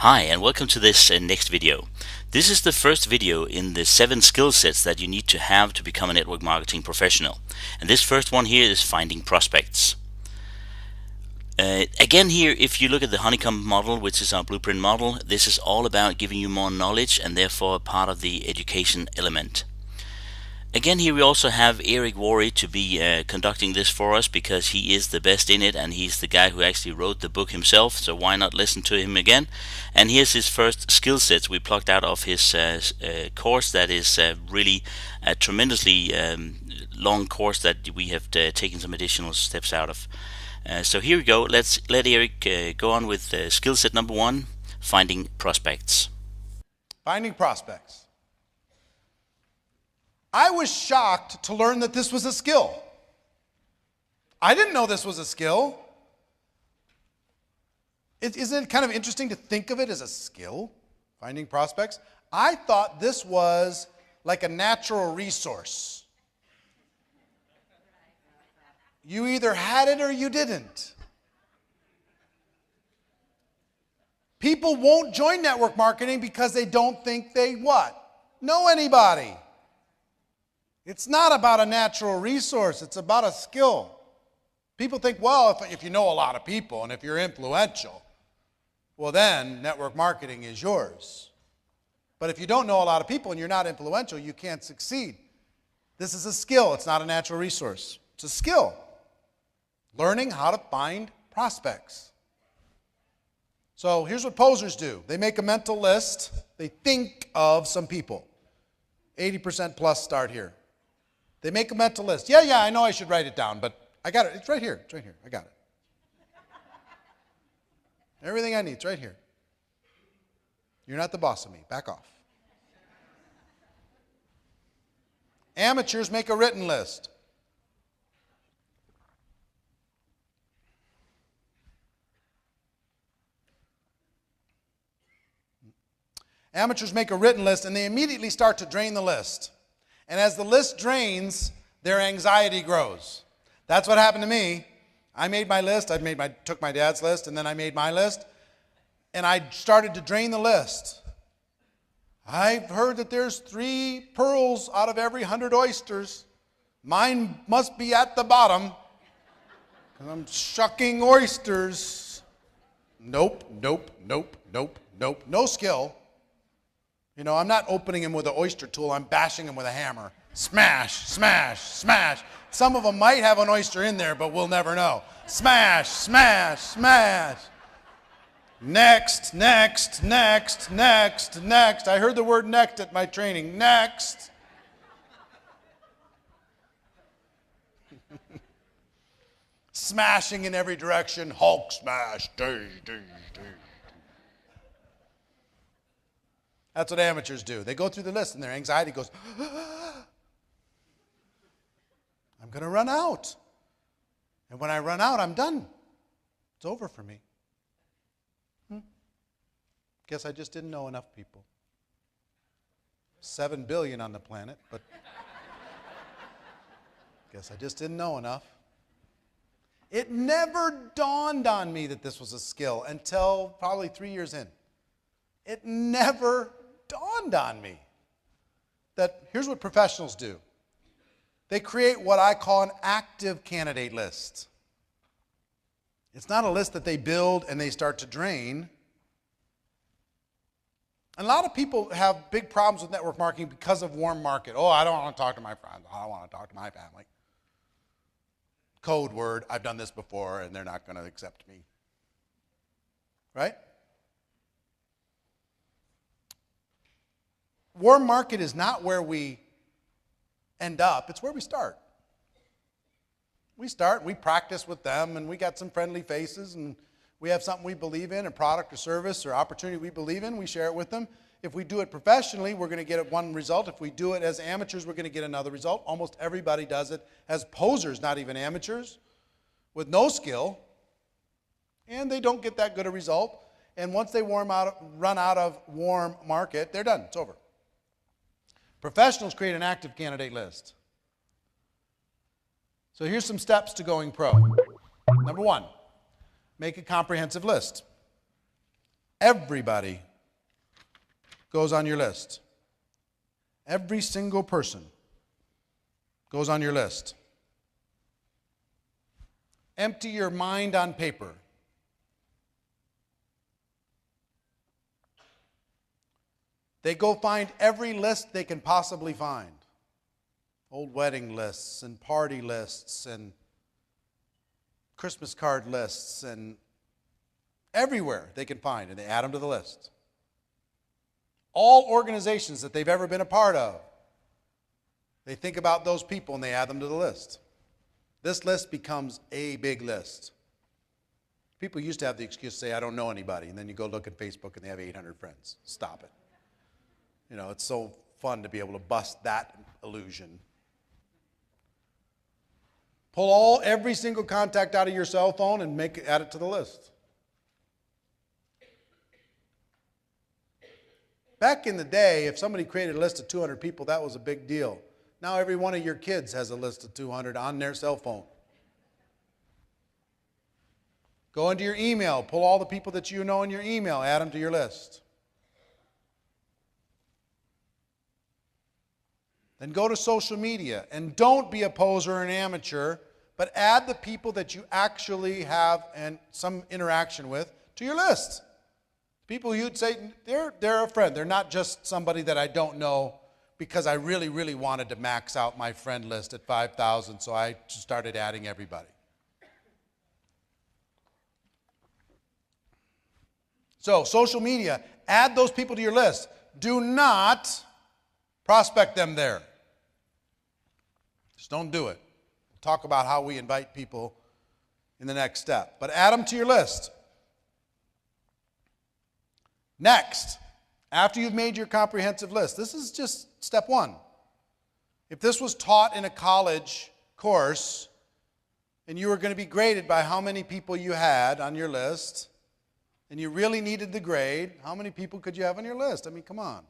Hi, and welcome to this next video. This is the first video in the 7 skill sets that you need to have to become a network marketing professional. And this first one here is finding prospects. Again here, if you look at the honeycomb model, which is our blueprint model, this is all about giving you more knowledge and therefore part of the education element. Again here we also have Eric Worre to be conducting this for us because he is the best in it and he's the guy who actually wrote the book himself, so why not listen to him again. And here's his first skill sets we plucked out of his course that is really a tremendously long course that we have taken some additional steps out of. So here we go. Let's let Eric go on with skill set number 1, finding prospects. Finding prospects. I was shocked to learn that this was a skill. I didn't know this was a skill. Isn't it kind of interesting to think of it as a skill, finding prospects? I thought this was like a natural resource. You either had it or you didn't. People won't join network marketing because they don't think they what? Know anybody. It's not about a natural resource, it's about a skill. People think, well, if you know a lot of people and if you're influential, well then network marketing is yours. But if you don't know a lot of people and you're not influential, you can't succeed. This is a skill, it's not a natural resource. It's a skill. Learning how to find prospects. So here's what posers do. They make a mental list. They think of some people. 80% plus start here. They make a mental list. Yeah, I know I should write it down, but I got it. It's right here. It's right here. I got it. Everything I need, it's right here. You're not the boss of me. Back off. Amateurs make a written list. Amateurs make a written list and they immediately start to drain the list. And as the list drains, their anxiety grows. That's what happened to me. I made my list. Took my dad's list, and then I made my list. And I started to drain the list. I've heard that there's 3 pearls out of every 100 oysters. Mine must be at the bottom, because I'm shucking oysters. Nope. No skill. You know, I'm not opening them with an oyster tool, I'm bashing them with a hammer. Smash, smash, smash. Some of them might have an oyster in there, but we'll never know. Smash, smash, smash. Next. I heard the word next at my training. Next. Smashing in every direction. Hulk smash. That's what amateurs do. They go through the list and their anxiety goes, I'm going to run out. And when I run out, I'm done. It's over for me. Guess I just didn't know enough people. 7 billion on the planet, but guess I just didn't know enough. It never dawned on me that this was a skill until probably 3 years in. It never dawned on me that here's what professionals do. They create what I call an active candidate list. It's not a list that they build and they start to drain. And a lot of people have big problems with network marketing because of warm market. Oh, I don't want to talk to my friends. I don't want to talk to my family. Code word, I've done this before and they're not going to accept me. Right? Warm market is not where we end up, it's where we start. We start, we practice with them, and we got some friendly faces, and we have something we believe in, a product or service or opportunity we believe in, we share it with them. If we do it professionally, we're going to get one result. If we do it as amateurs, we're going to get another result. Almost everybody does it as posers, not even amateurs, with no skill, and they don't get that good a result. And once they run out of warm market, they're done, it's over. Professionals create an active candidate list. So here's some steps to going pro. Number 1, make a comprehensive list. Everybody goes on your list. Every single person goes on your list. Empty your mind on paper. They go find every list they can possibly find. Old wedding lists and party lists and Christmas card lists and everywhere they can find, and they add them to the list. All organizations that they've ever been a part of, they think about those people and they add them to the list. This list becomes a big list. People used to have the excuse to say, I don't know anybody, and then you go look at Facebook and they have 800 friends. Stop it. You know, it's so fun to be able to bust that illusion. Pull every single contact out of your cell phone and add it to the list. Back in the day, if somebody created a list of 200 people, that was a big deal. Now every one of your kids has a list of 200 on their cell phone. Go into your email, pull all the people that you know in your email, add them to your list. Then go to social media, and don't be a poser or an amateur, but add the people that you actually have and some interaction with to your list. People you'd say, they're a friend. They're not just somebody that I don't know because I really, really wanted to max out my friend list at 5,000, so I started adding everybody. So, social media, add those people to your list. Do not prospect them there. Just don't do it. We'll talk about how we invite people in the next step. But add them to your list. Next, after you've made your comprehensive list, this is just step one. If this was taught in a college course and you were going to be graded by how many people you had on your list and you really needed the grade, how many people could you have on your list? I mean, come on.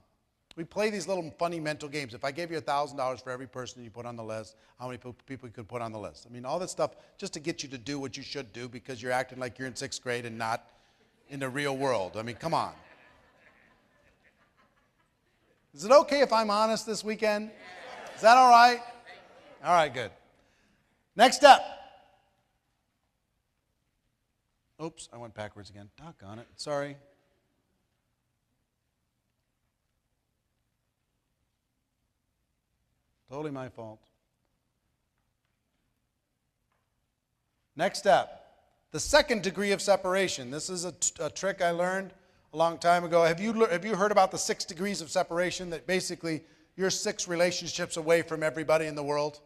We play these little funny mental games. If I gave you $1,000 for every person you put on the list, how many people you could put on the list? I mean, all that stuff just to get you to do what you should do because you're acting like you're in 6th grade and not in the real world. I mean, come on. Is it okay if I'm honest this weekend? Is that all right? All right, good. Next step. Oops, I went backwards again. Doggone it. Sorry. Totally my fault. Next step. The second degree of separation. This is a trick I learned a long time ago. Have you heard about the 6 degrees of separation? That basically you're 6 relationships away from everybody in the world.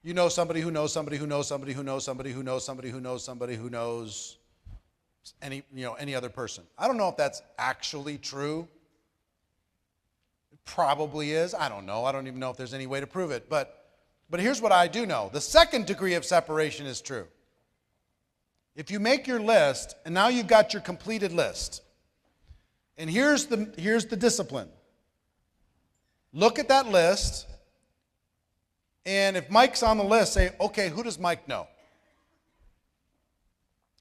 You know somebody who knows somebody who knows somebody who knows somebody who knows somebody who knows somebody who knows any other person. I don't know if that's actually true. It probably is. I don't know. I don't even know if there's any way to prove it. But here's what I do know. The second degree of separation is true. If you make your list, and now you've got your completed list, and here's the discipline. Look at that list, and if Mike's on the list, say, okay, who does Mike know?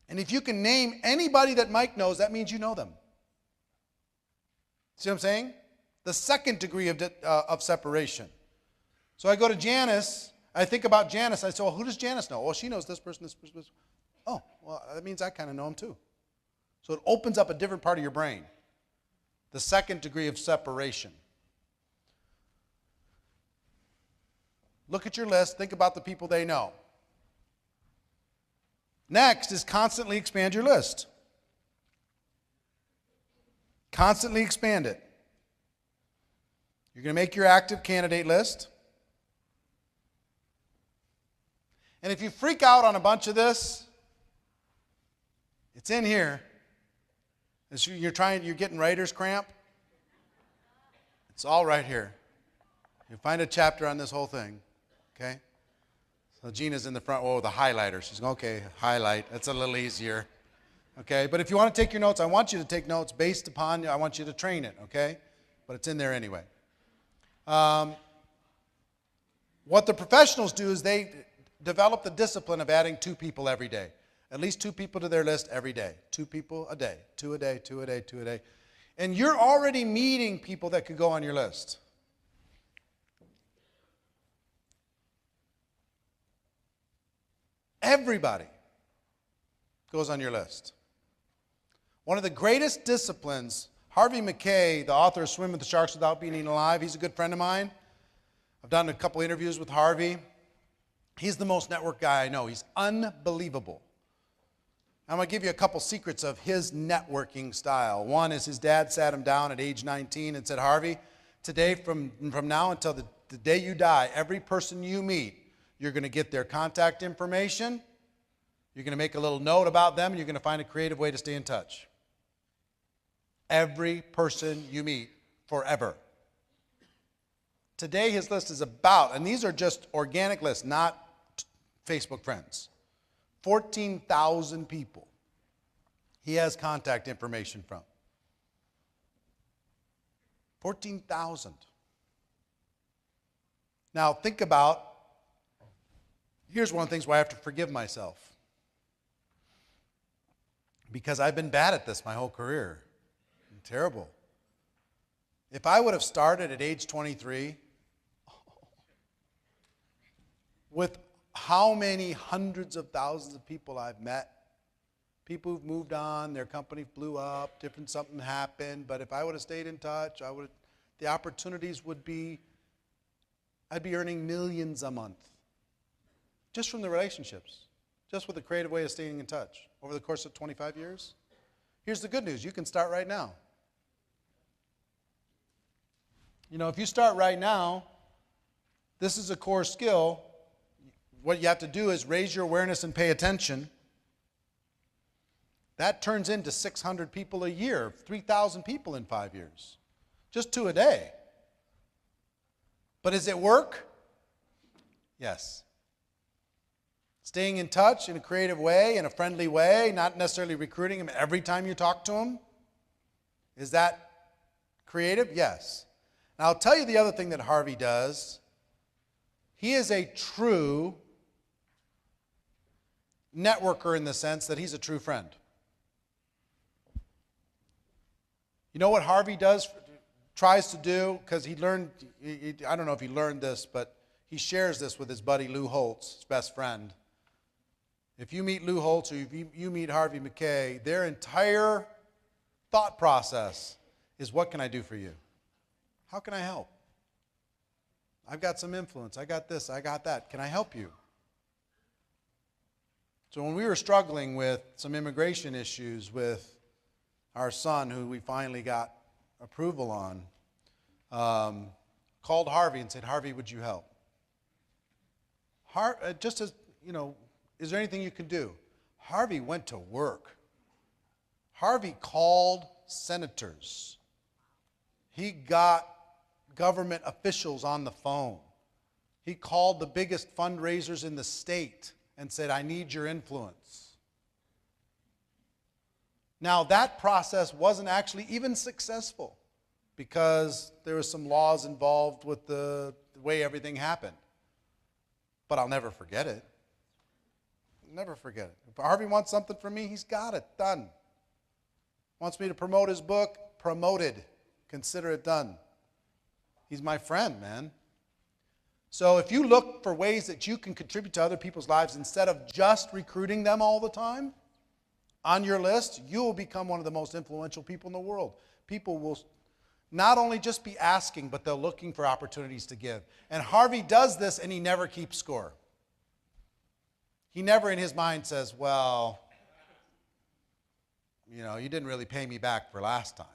And if you can name anybody that Mike knows, that means you know them. See what I'm saying? The second degree of separation. So I go to Janice, I think about Janice, I say, well, who does Janice know? Oh, she knows this person, this person, this person. Oh, well, that means I kind of know him too. So it opens up a different part of your brain. The second degree of separation. Look at your list, think about the people they know. Next is constantly expand your list. Constantly expand it. You're going to make your active candidate list. And if you freak out on a bunch of this, it's in here. You're getting writer's cramp. It's all right here. You find a chapter on this whole thing. Okay? So Gina's in the front row with a highlighter. She's going, okay, highlight. That's a little easier. Okay? But if you want to take your notes, I want you to take notes based upon, I want you to train it. Okay? But it's in there anyway. What the professionals do is they develop the discipline of adding 2 people every day. At least 2 people to their list every day. 2 people a day. 2 a day, 2 a day, 2 a day. And you're already meeting people that could go on your list. Everybody goes on your list. One of the greatest disciplines, Harvey McKay, the author of Swim with the Sharks Without Being Eaten Alive, he's a good friend of mine. I've done a couple interviews with Harvey. He's the most network guy I know. He's unbelievable. I'm going to give you a couple secrets of his networking style. One is his dad sat him down at age 19 and said, Harvey, today from now until the day you die, every person you meet, you're going to get their contact information. You're going to make a little note about them, and you're going to find a creative way to stay in touch. Every person you meet, forever. Today his list is about, and these are just organic lists, not Facebook friends, 14,000 people he has contact information from. 14,000. Now think about, here's one of the things where I have to forgive myself. Because I've been bad at this my whole career. I'm terrible. If I would have started at age 23, with how many hundreds of thousands of people I've met, people who've moved on, their company blew up, something happened, but if I would have stayed in touch, the opportunities would be, I'd be earning millions a month. Just from the relationships, just with a creative way of staying in touch over the course of 25 years. Here's the good news, you can start right now. You know, if you start right now, this is a core skill. What you have to do is raise your awareness and pay attention. That turns into 600 people a year, 3,000 people in 5 years. Just 2 a day. But does it work? Yes. Staying in touch in a creative way, in a friendly way, not necessarily recruiting them every time you talk to them. Is that creative? Yes. Now I'll tell you the other thing that Harvey does. He is a true networker in the sense that he's a true friend. You know what Harvey tries to do, because he learned, I don't know if he learned this, but he shares this with his buddy Lou Holtz, his best friend. If you meet Lou Holtz or if you meet Harvey McKay, their entire thought process is, what can I do for you? How can I help? I've got some influence. I got this. I got that. Can I help you? So when we were struggling with some immigration issues with our son, who we finally got approval on, called Harvey and said, Harvey, would you help? Just as, you know, is there anything you can do? Harvey went to work. Harvey called senators. He got government officials on the phone. He called the biggest fundraisers in the state and said, I need your influence. Now, that process wasn't actually even successful because there were some laws involved with the way everything happened. But I'll never forget it. Never forget it. If Harvey wants something from me, he's got it. Done. Wants me to promote his book? Promoted. Consider it done. He's my friend, man. So if you look for ways that you can contribute to other people's lives instead of just recruiting them all the time on your list, you will become one of the most influential people in the world. People will not only just be asking, but they're looking for opportunities to give. And Harvey does this, and he never keeps score. He never in his mind says, well, you know, you didn't really pay me back for last time.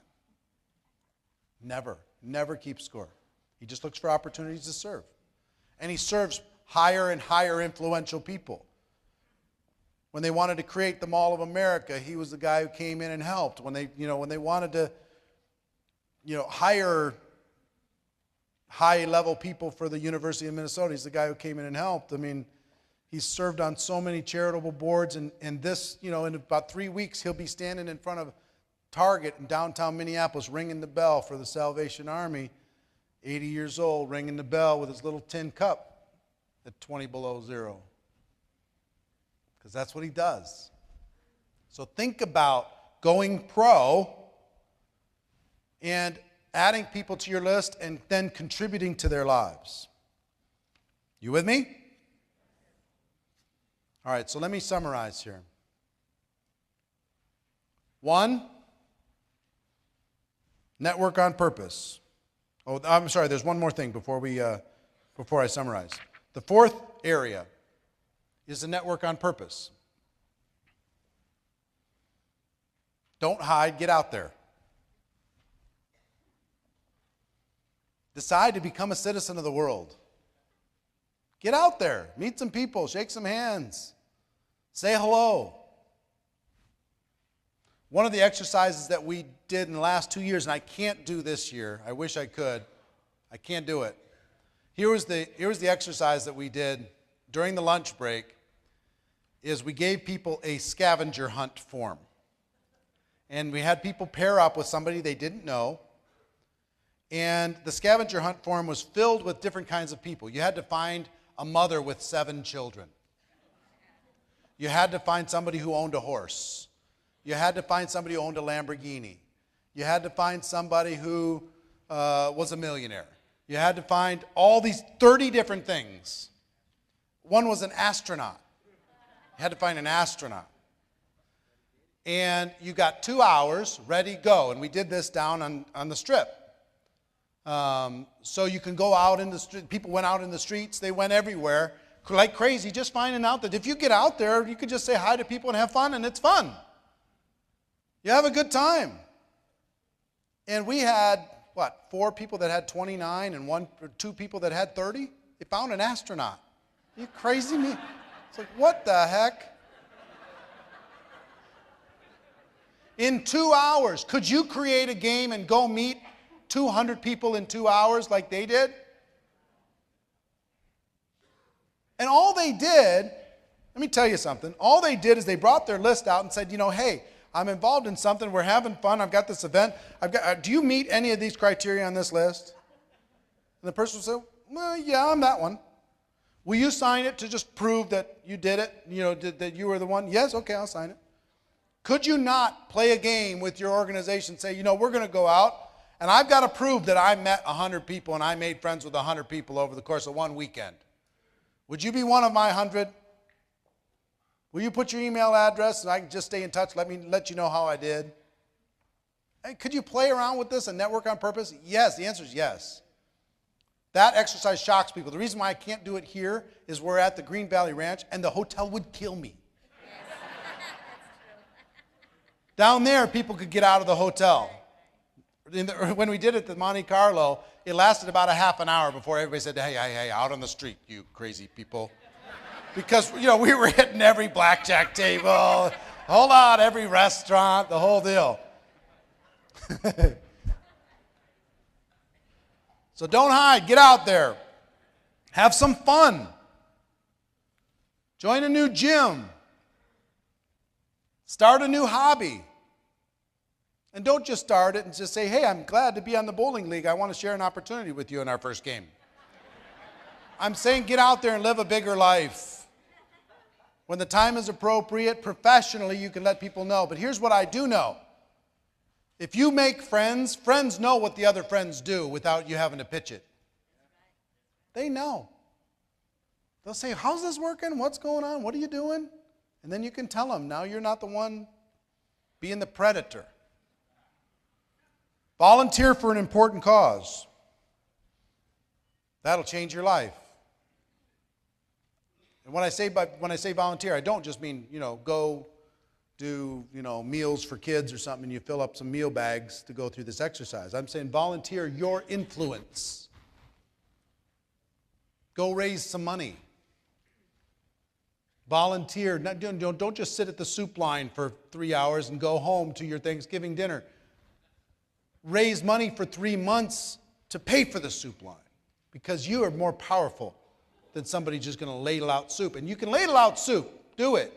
Never keeps score. He just looks for opportunities to serve. And he serves higher and higher influential people. When they wanted to create the Mall of America, he was the guy who came in and helped. When they wanted to, hire high-level people for the University of Minnesota, he's the guy who came in and helped. I mean, he's served on so many charitable boards, and this, in about 3 weeks, he'll be standing in front of Target in downtown Minneapolis, ringing the bell for the Salvation Army, 80 years old, ringing the bell with his little tin cup at 20 below zero. Because that's what he does. So think about going pro and adding people to your list and then contributing to their lives. You with me? All right, so let me summarize here. 1, network on purpose. Oh, I'm sorry, there's one more thing before I summarize. The 4th area is the network on purpose. Don't hide, get out there. Decide to become a citizen of the world. Get out there, meet some people, shake some hands, say hello. One of the exercises that we did in the last 2 years, and I can't do this year, I wish I could, I can't do it. Here was the exercise that we did during the lunch break, is we gave people a scavenger hunt form. And we had people pair up with somebody they didn't know. And the scavenger hunt form was filled with different kinds of people. You had to find a mother with 7 children. You had to find somebody who owned a horse. You had to find somebody who owned a Lamborghini. You had to find somebody who was a millionaire. You had to find all these 30 different things. One was an astronaut. You had to find an astronaut. And you got 2 hours, ready, go. And we did this down on the strip. So you can go out in the street. People went out in the streets. They went everywhere like crazy, just finding out that if you get out there, you could just say hi to people and have fun, and it's fun. You have a good time. And we had, 4 people that had 29 and 1 or 2 people that had 30? They found an astronaut. Are you crazy me? It's like, what the heck? In 2 hours, could you create a game and go meet 200 people in 2 hours like they did? And all they did, let me tell you something, all they did is they brought their list out and said, hey, I'm involved in something, we're having fun, I've got this event, do you meet any of these criteria on this list? And the person will say, well, yeah, I'm that one. Will you sign it to just prove that you did it, that you were the one? Yes, okay, I'll sign it. Could you not play a game with your organization, say, we're going to go out, and I've got to prove that I met 100 people and I made friends with 100 people over the course of one weekend. Would you be one of my 100? Will you put your email address and I can just stay in touch? Let you know how I did. Hey, could you play around with this and network on purpose? Yes, the answer is yes. That exercise shocks people. The reason why I can't do it here is we're at the Green Valley Ranch and the hotel would kill me. Down there, people could get out of the hotel. When we did it at Monte Carlo, it lasted about a half an hour before everybody said, hey, out on the street, you crazy people. Because, we were hitting every blackjack table, hold on, every restaurant, the whole deal. So don't hide, get out there. Have some fun. Join a new gym. Start a new hobby. And don't just start it and just say, hey, I'm glad to be on the bowling league. I want to share an opportunity with you in our first game. I'm saying get out there and live a bigger life. When the time is appropriate, professionally, you can let people know. But here's what I do know. If you make friends, friends know what the other friends do without you having to pitch it. They know. They'll say, how's this working? What's going on? What are you doing? And then you can tell them, now you're not the one being the predator. Volunteer for an important cause. That'll change your life. And when I say volunteer, I don't just mean, go do, meals for kids or something and you fill up some meal bags to go through this exercise. I'm saying volunteer your influence. Go raise some money. Volunteer. Don't just sit at the soup line for 3 hours and go home to your Thanksgiving dinner. Raise money for 3 months to pay for the soup line because you are more powerful than somebody just going to ladle out soup. And you can ladle out soup. Do it.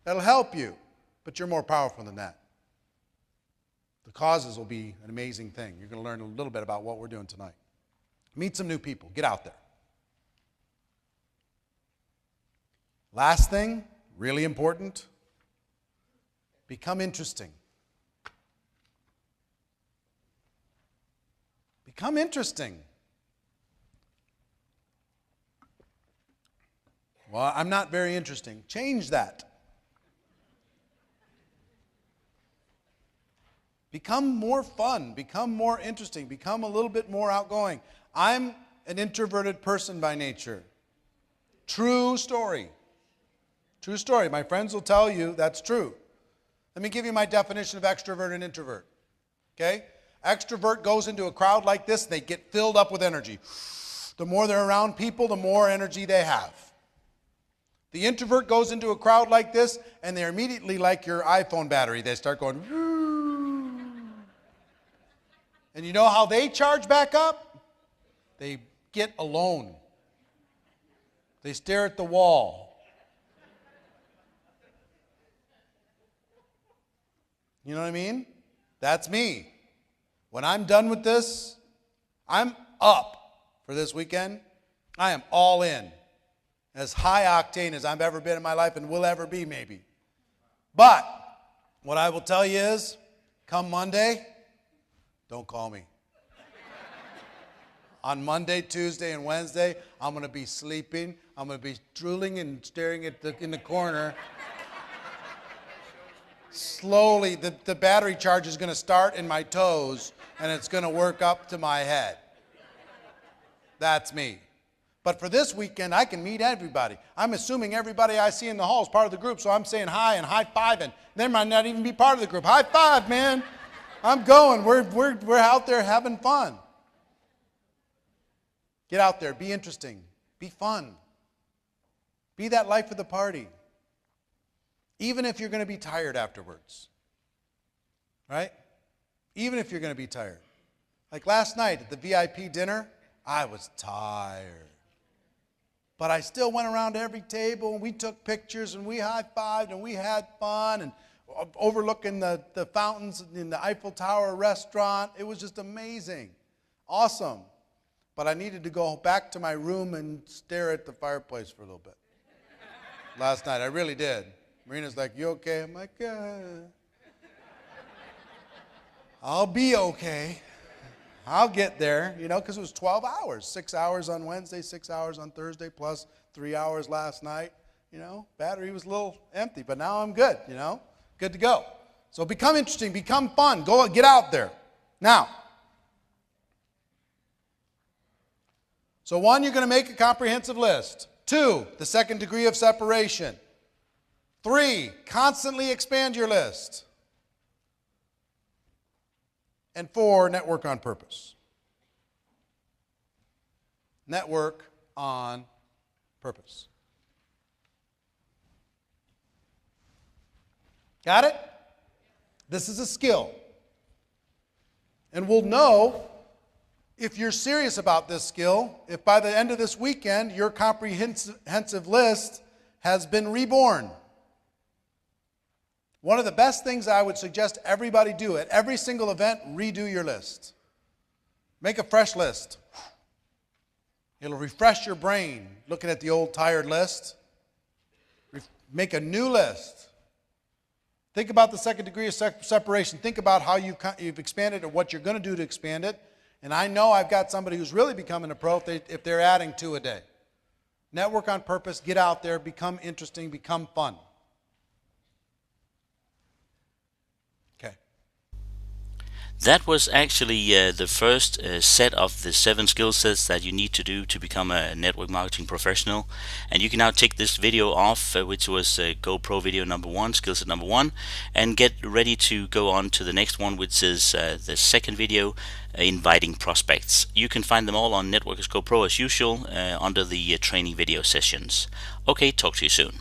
That'll help you. But you're more powerful than that. The causes will be an amazing thing. You're going to learn a little bit about what we're doing tonight. Meet some new people. Get out there. Last thing, really important, Become interesting. Become interesting. Well, I'm not very interesting. Change that. Become more fun. Become more interesting. Become a little bit more outgoing. I'm an introverted person by nature. True story. True story. My friends will tell you that's true. Let me give you my definition of extrovert and introvert. Okay? Extrovert goes into a crowd like this, they get filled up with energy. The more they're around people, the more energy they have. The introvert goes into a crowd like this, and they're immediately like your iPhone battery. They start going, woo. And you know how they charge back up? They get alone. They stare at the wall. You know what I mean? That's me. When I'm done with this, I'm up for this weekend. I am all in. As high octane as I've ever been in my life and will ever be, maybe. But what I will tell you is, come Monday, don't call me. On Monday, Tuesday, and Wednesday, I'm going to be sleeping. I'm going to be drooling and staring at in the corner. Slowly, the battery charge is going to start in my toes, and it's going to work up to my head. That's me. But for this weekend, I can meet everybody. I'm assuming everybody I see in the hall is part of the group, so I'm saying hi and high-fiving. They might not even be part of the group. High five, man. I'm going. We're out there having fun. Get out there. Be interesting. Be fun. Be that life of the party. Even if you're going to be tired afterwards. Right? Even if you're going to be tired. Like last night at the VIP dinner, I was tired. But I still went around to every table, and we took pictures, and we high-fived, and we had fun, and overlooking the fountains in the Eiffel Tower restaurant. It was just amazing. Awesome. But I needed to go back to my room and stare at the fireplace for a little bit. Last night, I really did. Marina's like, you okay? I'm like, I'll be okay. I'll get there, because it was 12 hours. 6 hours on Wednesday, 6 hours on Thursday, plus 3 hours last night. Battery was a little empty, but now I'm good, good to go. So become interesting, become fun. Go get out there. Now, so 1, you're going to make a comprehensive list. 2, the second degree of separation. 3, constantly expand your list. And 4, network on purpose. Network on purpose. Got it? This is a skill. And we'll know if you're serious about this skill, if by the end of this weekend your comprehensive list has been reborn. One of the best things I would suggest everybody do at every single event, redo your list. Make a fresh list. It'll refresh your brain looking at the old tired list. Make a new list. Think about the second degree of separation. Think about how you've expanded or what you're going to do to expand it. And I know I've got somebody who's really becoming a pro if they're adding 2 a day. Network on purpose. Get out there. Become interesting. Become fun. That was actually the first set of the 7 skill sets that you need to do to become a network marketing professional. And you can now take this video off, which was GoPro video number 1, skill set number 1, and get ready to go on to the next one, which is the second video, inviting prospects. You can find them all on Networkers GoPro as usual under the training video sessions. Okay, talk to you soon.